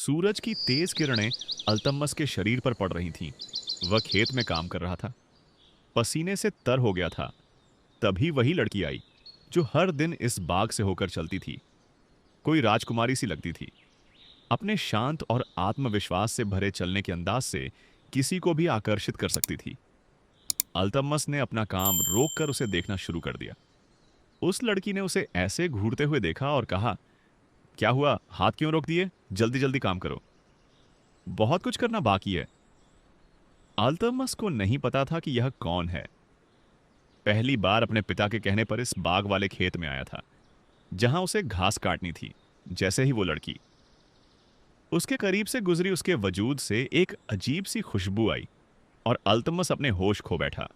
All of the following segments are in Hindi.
सूरज की तेज किरणें अल्तमस के शरीर पर पड़ रही थीं। वह खेत में काम कर रहा था, पसीने से तर हो गया था। तभी वही लड़की आई जो हर दिन इस बाग से होकर चलती थी। कोई राजकुमारी सी लगती थी। अपने शांत और आत्मविश्वास से भरे चलने के अंदाज से किसी को भी आकर्षित कर सकती थी। अल्तमस ने अपना काम रोककर उसे देखना शुरू कर दिया। उस लड़की ने उसे ऐसे घूरते हुए देखा और कहा, क्या हुआ, हाथ क्यों रोक दिए? जल्दी जल्दी काम करो, बहुत कुछ करना बाकी है। अल्तमस को नहीं पता था कि यह कौन है। पहली बार अपने पिता के कहने पर इस बाग वाले खेत में आया था, जहां उसे घास काटनी थी। जैसे ही वो लड़की उसके करीब से गुजरी, उसके वजूद से एक अजीब सी खुशबू आई और अल्तमस अपने होश खो बैठा।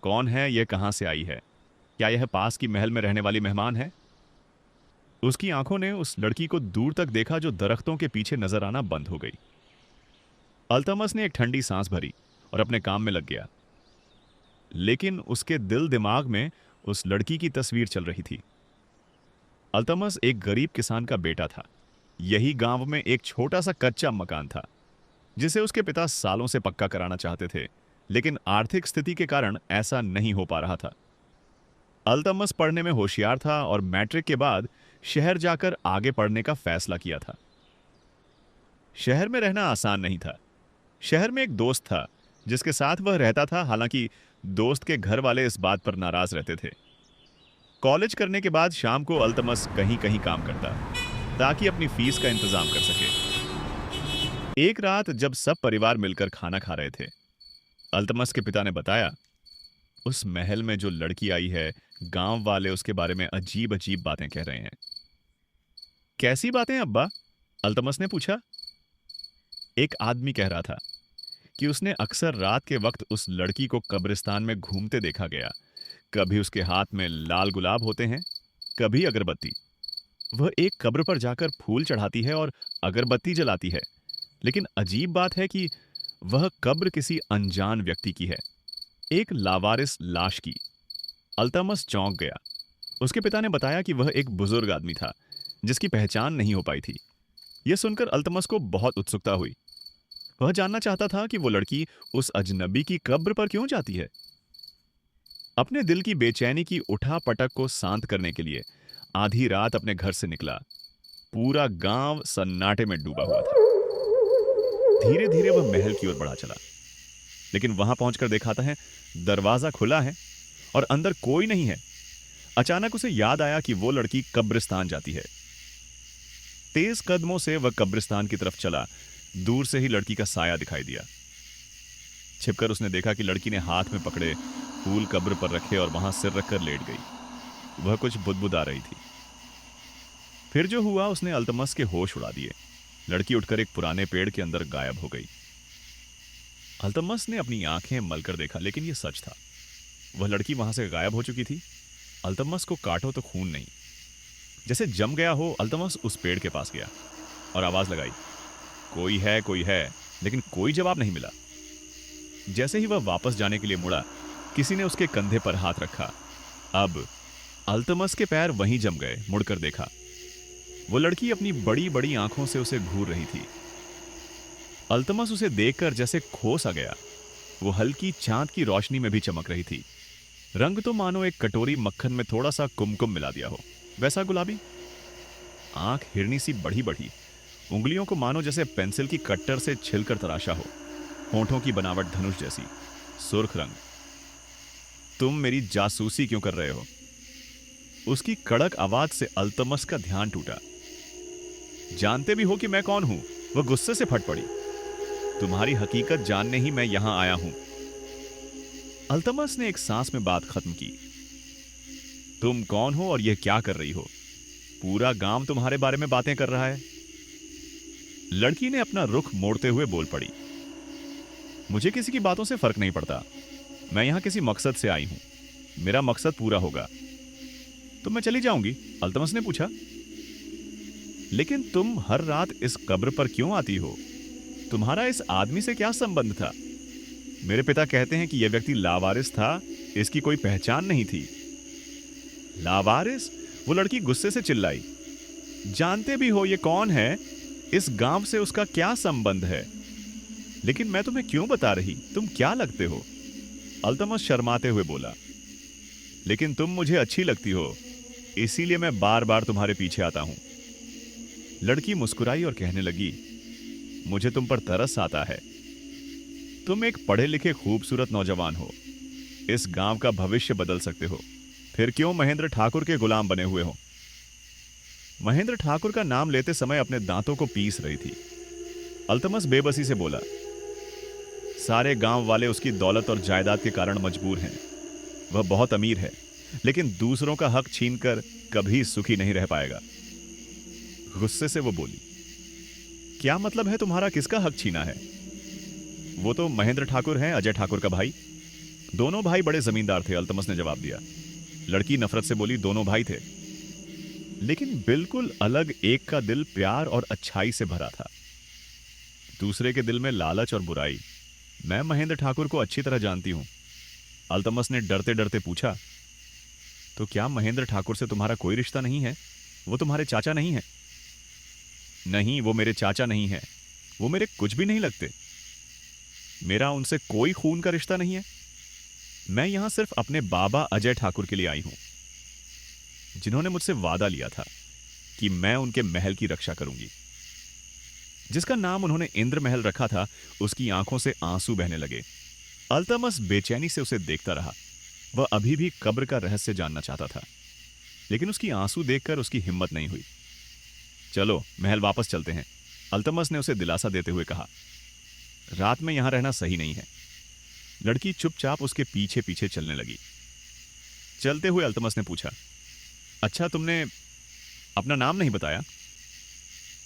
कौन है यह? कहां से आई है? क्या यह पास की महल में रहने वाली मेहमान है? उसकी आंखों ने उस लड़की को दूर तक देखा जो दरख्तों के पीछे नजर आना बंद हो गई। अल्तमस ने एक ठंडी सांस भरी और अपने काम में लग गया। लेकिन उसके दिल दिमाग में उस लड़की की तस्वीर चल रही थी। अल्तमस एक गरीब किसान का बेटा था। यही गांव में एक छोटा सा कच्चा मकान था जिसे उसके पिता सालों से पक्का कराना चाहते थे, लेकिन आर्थिक स्थिति के कारण ऐसा नहीं हो पा रहा था। अल्तमस पढ़ने में होशियार था और मैट्रिक के बाद शहर जाकर आगे पढ़ने का फैसला किया था। शहर में रहना आसान नहीं था। शहर में एक दोस्त था जिसके साथ वह रहता था, हालांकि दोस्त के घर वाले इस बात पर नाराज रहते थे। कॉलेज करने के बाद शाम को अल्तमस कहीं कहीं काम करता ताकि अपनी फीस का इंतजाम कर सके। एक रात जब सब परिवार मिलकर खाना खा रहे थे, अल्तमस के पिता ने बताया, उस महल में जो लड़की आई है, गांव वाले उसके बारे में अजीब अजीब बातें कह रहे हैं। कैसी बातें अब्बा? अल्तमस ने पूछा। एक आदमी कह रहा था कि उसने अक्सर रात के वक्त उस लड़की को कब्रिस्तान में घूमते देखा गया। कभी उसके हाथ में लाल गुलाब होते हैं, कभी अगरबत्ती। वह एक कब्र पर जाकर फूल चढ़ाती है और अगरबत्ती जलाती है, लेकिन अजीब बात है कि वह कब्र किसी अनजान व्यक्ति की है, एक लावारिस लाश की। अल्तमस चौंक गया। उसके पिता ने बताया कि वह एक बुजुर्ग आदमी था जिसकी पहचान नहीं हो पाई थी। यह सुनकर अल्तमस को बहुत उत्सुकता हुई। वह जानना चाहता था कि वो लड़की उस अजनबी की कब्र पर क्यों जाती है। अपने दिल की बेचैनी की उठा पटक को शांत करने के लिए आधी रात अपने घर से निकला। पूरा गांव सन्नाटे में डूबा हुआ था। धीरे धीरे वह महल की ओर बढ़ा चला, लेकिन वहां पहुंचकर दिखाता है दरवाजा खुला है और अंदर कोई नहीं है। अचानक उसे याद आया कि वो लड़की कब्रिस्तान जाती है। तेज कदमों से वह कब्रिस्तान की तरफ चला। दूर से ही लड़की का साया दिखाई दिया। छिपकर उसने देखा कि लड़की ने हाथ में पकड़े फूल कब्र पर रखे और वहां सिर रखकर लेट गई। वह कुछ बुदबुदा रही थी। फिर जो हुआ उसने अल्तमस के होश उड़ा दिए। लड़की उठकर एक पुराने पेड़ के अंदर गायब हो गई। अल्तमस ने अपनी आंखें मलकर देखा, लेकिन यह सच था। वह लड़की वहां से गायब हो चुकी थी। अल्तमस को काटो तो खून नहीं, जैसे जम गया हो। अल्तमस उस पेड़ के पास गया और आवाज लगाई, कोई है, लेकिन कोई जवाब नहीं मिला। जैसे ही वह वापस जाने के लिए मुड़ा, किसी ने उसके कंधे पर हाथ रखा। अब अल्तमस के पैर वहीं जम गए। मुड़कर देखा, वो लड़की अपनी बड़ी बड़ी आंखों से उसे घूर रही थी। अल्तमस उसे देखकर जैसे खो सा गया। वो हल्की चांद की रोशनी में भी चमक रही थी। रंग तो मानो एक कटोरी मक्खन में थोड़ा सा कुमकुम मिला दिया हो, वैसा गुलाबी। आंख हिरनी सी बढ़ी बढ़ी, उंगलियों को मानो जैसे पेंसिल की कट्टर से छिलकर तराशा हो। होंठों की बनावट धनुष जैसी, सुर्ख रंग। तुम मेरी जासूसी क्यों कर रहे हो? उसकी कड़क आवाज से अल्तमस का ध्यान टूटा। जानते भी हो कि मैं कौन हूं? वह गुस्से से फट पड़ी। तुम्हारी हकीकत जानने ही मैं यहां आया हूं। अल्तमस ने एक सांस में बात खत्म की। तुम कौन हो और यह क्या कर रही हो? पूरा गांव तुम्हारे बारे में बातें कर रहा है। लड़की ने अपना रुख मोड़ते हुए बोल पड़ी, मुझे किसी की बातों से फर्क नहीं पड़ता। मैं यहां किसी मकसद से आई हूं। मेरा मकसद पूरा होगा तो मैं चली जाऊंगी। अल्तमस ने पूछा, लेकिन तुम हर रात इस कब्र पर क्यों आती हो? तुम्हारा इस आदमी से क्या संबंध था? मेरे पिता कहते हैं कि यह व्यक्ति लावारिस था, इसकी कोई पहचान नहीं थी। लावारिस? वो लड़की गुस्से से चिल्लाई, जानते भी हो ये कौन है? इस गांव से उसका क्या संबंध है? लेकिन मैं तुम्हें क्यों बता रही, तुम क्या लगते हो? अल्तमस शर्माते हुए बोला। लेकिन तुम मुझे अच्छी लगती हो, इसीलिए मैं बार बार तुम्हारे पीछे आता हूं। लड़की मुस्कुराई और कहने लगी, मुझे तुम पर तरस आता है। तुम एक पढ़े लिखे खूबसूरत नौजवान हो, इस गांव का भविष्य बदल सकते हो। फिर क्यों महेंद्र ठाकुर के गुलाम बने हुए हो? महेंद्र ठाकुर का नाम लेते समय अपने दांतों को पीस रही थी। अल्तमस बेबसी से बोला, सारे गांव वाले उसकी दौलत और जायदाद के कारण मजबूर हैं। वह बहुत अमीर है, लेकिन दूसरों का हक छीनकर कभी सुखी नहीं रह पाएगा। गुस्से से वो बोली, क्या मतलब है तुम्हारा, किसका हक छीना है? वो तो महेंद्र ठाकुर हैं, अजय ठाकुर का भाई। दोनों भाई बड़े जमींदार थे, अल्तमस ने जवाब दिया। लड़की नफरत से बोली, दोनों भाई थे, लेकिन बिल्कुल अलग। एक का दिल प्यार और अच्छाई से भरा था, दूसरे के दिल में लालच और बुराई। मैं महेंद्र ठाकुर को अच्छी तरह जानती हूं। अल्तमस ने डरते डरते पूछा, तो क्या महेंद्र ठाकुर से तुम्हारा कोई रिश्ता नहीं है? वो तुम्हारे चाचा नहीं है? नहीं, वो मेरे चाचा नहीं है, वो मेरे कुछ भी नहीं लगते। मेरा उनसे कोई खून का रिश्ता नहीं है। मैं यहां सिर्फ अपने बाबा अजय ठाकुर के लिए आई हूं, जिन्होंने मुझसे वादा लिया था कि मैं उनके महल की रक्षा करूंगी। जिसका नाम उन्होंने इंद्र महल रखा था, उसकी आंखों से आंसू बहने लगे। अल्तमस बेचैनी से उसे देखता रहा। वह अभी भी कब्र का रहस्य जानना चाहता था, लेकिन उसकी आंसू देखकर उसकी हिम्मत नहीं हुई। चलो महल वापस चलते हैं, अल्तमस ने उसे दिलासा देते हुए कहा। रात में यहां रहना सही नहीं है। लड़की चुपचाप उसके पीछे पीछे चलने लगी। चलते हुए अल्तमस ने पूछा, अच्छा तुमने अपना नाम नहीं बताया?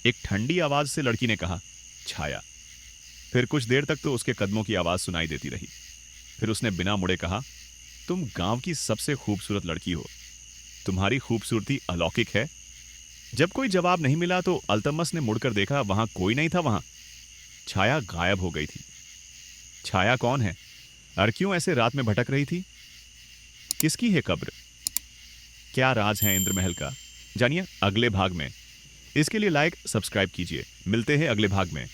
एक ठंडी आवाज से लड़की ने कहा, छाया। फिर कुछ देर तक तो उसके कदमों की आवाज सुनाई देती रही। फिर उसने बिना मुड़े कहा, तुम गांव की सबसे खूबसूरत लड़की हो, तुम्हारी खूबसूरती अलौकिक है। जब कोई जवाब नहीं मिला तो अल्तमस ने मुड़कर देखा, वहां कोई नहीं था। वहां छाया गायब हो गई थी। छाया कौन है और क्यों ऐसे रात में भटक रही थी? किसकी है कब्र? क्या राज है इंद्र महल का? जानिए अगले भाग में। इसके लिए लाइक सब्सक्राइब कीजिए। मिलते हैं अगले भाग में।